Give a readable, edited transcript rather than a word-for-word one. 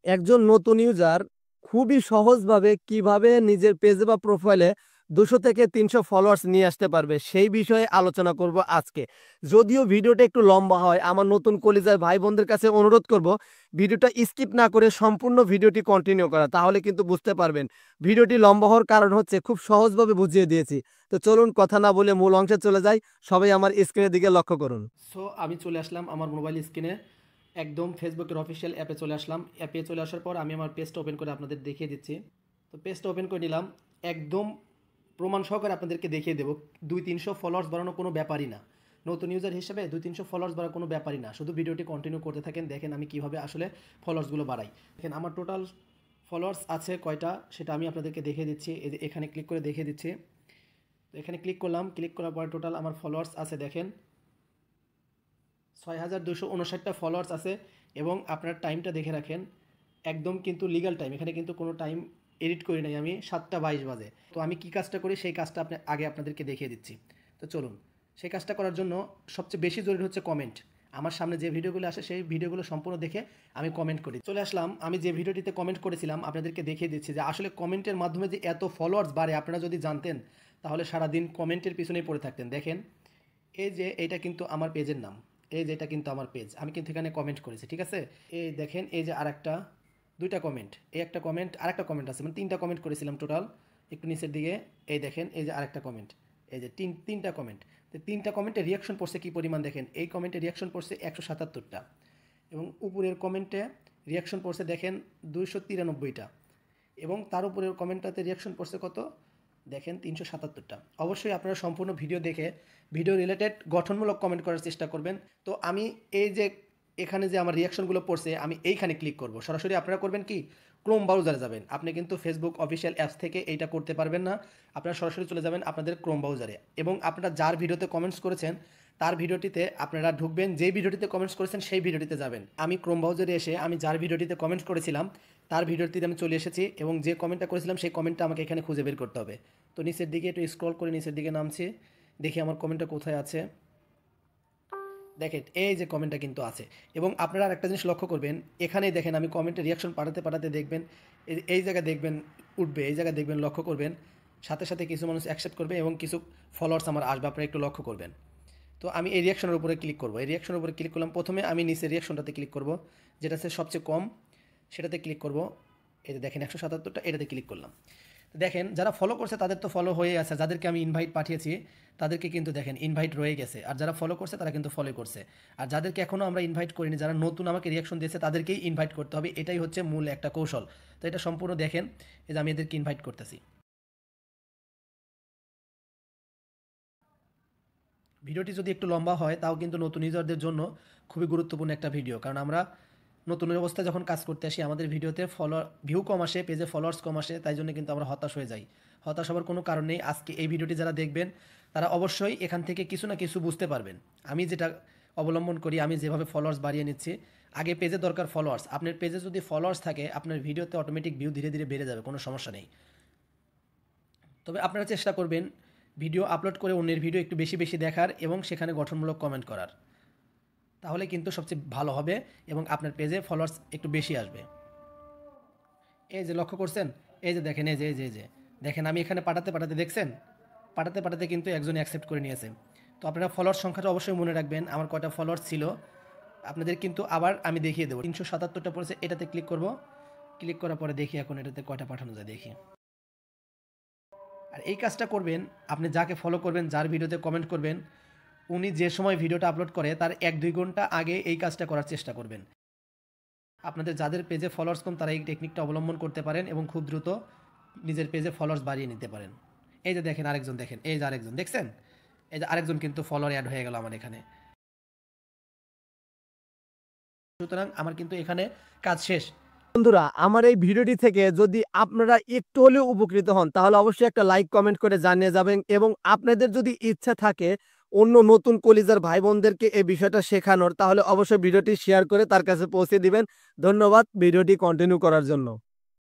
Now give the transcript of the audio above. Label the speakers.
Speaker 1: একজন নতুন ইউজার খুবই সহজভাবে কিভাবে নিজের পেজে বা প্রোফাইলে 200 থেকে 300 ফলোয়ার্স নিয়ে আসতে পারবে সেই বিষয়ে আলোচনা করব আজকে। যদিও ভিডিওটা একটু লম্বা হয়, আমার নতুন কলিজার ভাই বোনদের কাছে অনুরোধ করব ভিডিওটা স্কিপ না করে সম্পূর্ণ ভিডিওটি কন্টিনিউ করা, তাহলে কিন্তু বুঝতে পারবেন। ভিডিওটি লম্বা হওয়ার কারণ হচ্ছে খুব সহজভাবে বুঝিয়ে দিয়েছি। তো চলুন কথা না বলে মূল অংশে চলে যাই। সবাই আমার স্ক্রিনের দিকে লক্ষ্য করুন।
Speaker 2: সো আমি চলে আসলাম আমার মোবাইল স্ক্রিনে, একদম ফেসবুকের অফিসিয়াল অ্যাপে চলে আসলাম। অ্যাপে চলে আসার পর আমি আমার পেজটা ওপেন করে আপনাদের দেখিয়ে দিচ্ছি। তো পেজটা ওপেন করে নিলাম, একদম প্রমাণ সহকারে আপনাদেরকে দেখিয়ে দেবো। 200-300 ফলোয়ার্স বাড়ানো কোনো ব্যাপারই না। নতুন ইউজার হিসেবে 200-300 ফলোয়ার্স বাড়ানো কোনো ব্যাপারই না। শুধু ভিডিওটি কন্টিনিউ করতে থাকেন, দেখেন আমি কীভাবে আসলে ফলোয়ার্সগুলো বাড়াই। দেখেন আমার টোটাল ফলোয়ার্স আছে কয়টা সেটা আমি আপনাদেরকে দেখিয়ে দিচ্ছি। এখানে ক্লিক করে দেখিয়ে দিচ্ছি। তো এখানে ক্লিক করলাম, ক্লিক করার পর টোটাল আমার ফলোয়ার্স আছে দেখেন 6259টা ফলোয়ার্স আছে। এবং আপনার টাইমটা দেখে রাখেন, একদম কিন্তু লিগ্যাল টাইম, এখানে কিন্তু কোনো টাইম এডিট করি নাই আমি। 7টা 22 বাজে। তো আমি কী কাজটা করি সেই কাজটা আগে আপনাদেরকে দেখিয়ে দিচ্ছি। তো চলুন, সেই কাজটা করার জন্য সবচেয়ে বেশি জরুরি হচ্ছে কমেন্ট। আমার সামনে যে ভিডিওগুলো আসে সেই ভিডিওগুলো সম্পূর্ণ দেখে আমি কমেন্ট করি। চলে আসলাম, আমি যে ভিডিওটিতে কমেন্ট করেছিলাম আপনাদেরকে দেখিয়ে দিচ্ছি যে আসলে কমেন্টের মাধ্যমে যে এত ফলোয়ার্স বাড়ে, আপনারা যদি জানতেন তাহলে সারাদিন কমেন্টের পিছনেই পড়ে থাকতেন। দেখেন এই যে এইটা কিন্তু আমার পেজের নাম, এই যে এটা কিন্তু আমার পেজ, আমি কিন্তু এখানে কমেন্ট করেছি, ঠিক আছে। এই দেখেন এই যে আরেকটা, দুইটা কমেন্ট, এই একটা কমেন্ট আরেকটা কমেন্ট আছে, মানে 3টা কমেন্ট করেছিলাম টোটাল। একটু নিচের দিকে এই দেখেন এই যে আরেকটা কমেন্ট, এই যে তিনটা কমেন্ট। তো 3টা কমেন্টে রিয়াকশন পড়ছে কী পরিমাণ দেখেন, এই কমেন্টে রিয়াকশন পড়ছে 177টা, এবং উপরের কমেন্টে রিয়াকশন পড়ছে দেখেন 293টা, এবং তার উপরের কমেন্টটাতে রিয়াকশন পড়ছে কত দেখেন 377টা। অবশ্যই আপনারা সম্পূর্ণ ভিডিও দেখে ভিডিও রিলেটেড গঠনমূলক কমেন্ট করার চেষ্টা করবেন। তো আমি এই যে এখানে যে আমার রিয়াকশনগুলো পড়ছে আমি এইখানে ক্লিক করব। সরাসরি আপনারা করবেন কি, ক্রোম ব্রাউজারে যাবেন। আপনি কিন্তু ফেসবুক অফিসিয়াল অ্যাপস থেকে এইটা করতে পারবেন না, আপনারা সরাসরি চলে যাবেন আপনাদের ক্রোম ব্রাউজারে, এবং আপনারা যার ভিডিওতে কমেন্টস করেছেন তার ভিডিওটিতে আপনারা ঢুকবেন, যেই ভিডিওটিতে কমেন্টস করেছেন সেই ভিডিওটিতে যাবেন। আমি ক্রোম ব্রাউজারে এসে আমি যার ভিডিওটিতে কমেন্টস করেছিলাম তার ভিডিওটিতে আমি চলে এসেছি, এবং যে কমেন্টটা করেছিলাম সেই কমেন্টটা আমাকে এখানে খুঁজে বের করতে হবে। তো নিচের দিকে একটু স্ক্রল করে নিচের দিকে নামছি, দেখি আমার কমেন্টটা কোথায় আছে। দেখেন এই যে কমেন্টটা কিন্তু আছে। এবং আপনারা একটা জিনিস লক্ষ্য করবেন, এখানেই দেখেন আমি কমেন্টে রিয়াকশন পাঠাতে পাঠাতে দেখবেন এই জায়গায় দেখবেন উঠবে, এই জায়গায় দেখবেন লক্ষ্য করবেন, সাথে সাথে কিছু মানুষ অ্যাকসেপ্ট করবে এবং কিছু ফলোয়ার্স আমার আসবে, আপনারা একটু লক্ষ্য করবেন। তো আমি এই রিয়াকশনের উপরে ক্লিক করব, এই রিয়াকশনের উপরে ক্লিক করলাম। প্রথমে আমি নিচের রিয়াকশনটাতে ক্লিক করব, যেটা হচ্ছে সবচেয়ে কম, সেটাতে ক্লিক করব। এই যে দেখেন 177টা, এটাতে ক্লিক করলাম। দেখেন যারা ফলো করছে তাদের তো ফলো হয়ে আছে, যাদেরকে আমি ইনভাইট পাঠিয়েছি তাদেরকে কিন্তু দেখেন ইনভাইট রয়ে গেছে, আর যারা ফলো করছে তারা কিন্তু ফলো করছে। আর যাদেরকে এখনও আমরা ইনভাইট করিনি, যারা নতুন আমাকে রিয়াকশন দিয়েছে তাদেরকেই ইনভাইট করতে হবে, এটাই হচ্ছে মূল একটা কৌশল। তো এটা সম্পূর্ণ দেখেন, এই যে আমি এদেরকে ইনভাইট করতেছি। ভিডিওটি যদি একটু লম্বা হয় তাও কিন্তু নতুন ইউজারদের জন্য খুবই গুরুত্বপূর্ণ একটা ভিডিও, কারণ আমরা নতুন অবস্থায় যখন কাজ করতে আসি আমাদের ভিডিওতে ভিউ কম আসে, পেজে ফলোয়ার্স কম আসে, তাই জন্য কিন্তু আমরা হতাশ হয়ে যাই। হতাশ হওয়ার কোনো কারণ নেই। আজকে এই ভিডিওটি যারা দেখবেন তারা অবশ্যই এখান থেকে কিছু না কিছু বুঝতে পারবেন। আমি যেটা অবলম্বন করি, আমি যেভাবে ফলোয়ার্স বাড়িয়ে নিচ্ছি, আগে পেজে দরকার ফলোয়ার্স। আপনার পেজে যদি ফলোয়ার্স থাকে আপনার ভিডিওতে অটোমেটিক ভিউ ধীরে ধীরে বেড়ে যাবে, কোনো সমস্যা নেই। তবে আপনারা চেষ্টা করবেন ভিডিও আপলোড করে অন্যের ভিডিও একটু বেশি বেশি দেখার এবং সেখানে গঠনমূলক কমেন্ট করার, তাহলে কিন্তু সবচেয়ে ভালো হবে এবং আপনার পেজে ফলোয়ার্স একটু বেশি আসবে। এই যে লক্ষ্য করছেন, এই যে দেখেন এই যে দেখেন আমি এখানে পাঠাতে পাঠাতে দেখছেন, পাঠাতে পাঠাতে কিন্তু একজন অ্যাকসেপ্ট করে নিয়েছে। তো আপনারা ফলোয়ার্স সংখ্যাটা অবশ্যই মনে রাখবেন, আমার কয়টা ফলোয়ার্স ছিল আপনাদের কিন্তু আবার আমি দেখিয়ে দেবো। 377টা পড়েছে, এটাতে ক্লিক করব। ক্লিক করার পরে দেখি এখন এটাতে কয়টা পাঠানো যায় দেখি। আর এই কাজটা করবেন, আপনি যাকে ফলো করবেন, যার ভিডিওতে কমেন্ট করবেন, উনি যে সময় ভিডিওটা আপলোড করে তার 1-2 ঘন্টা আগে এই কাজটা করার চেষ্টা করবেন। আপনাদের যাদের পেজে ফলোয়ার্স কম তারা এই টেকনিকটা অবলম্বন করতে পারেন এবং খুব দ্রুত নিজের পেজে ফলোয়ার্স বাড়িয়ে নিতে পারেন। এই যে দেখেন আরেকজন, দেখেন এই যে আরেকজন, দেখছেন এই যে আরেকজন কিন্তু ফলোয়ার অ্যাড হয়ে গেল আমার এখানে। সুতরাং আমার কিন্তু এখানে কাজ শেষ।
Speaker 1: বন্ধুরা, আমার এই ভিডিওটি থেকে যদি আপনারা একটু হলেও উপকৃত হন তাহলে অবশ্যই একটা লাইক কমেন্ট করে জানিয়ে যাবেন, এবং আপনাদের যদি ইচ্ছা থাকে অন্য নতুন কলিজার ভাই বোনদেরকে এই বিষয়টা শেখানোর, তাহলে অবশ্যই ভিডিওটি শেয়ার করে তার কাছে পৌঁছে দিবেন। ধন্যবাদ ভিডিওটি কন্টিনিউ করার জন্য।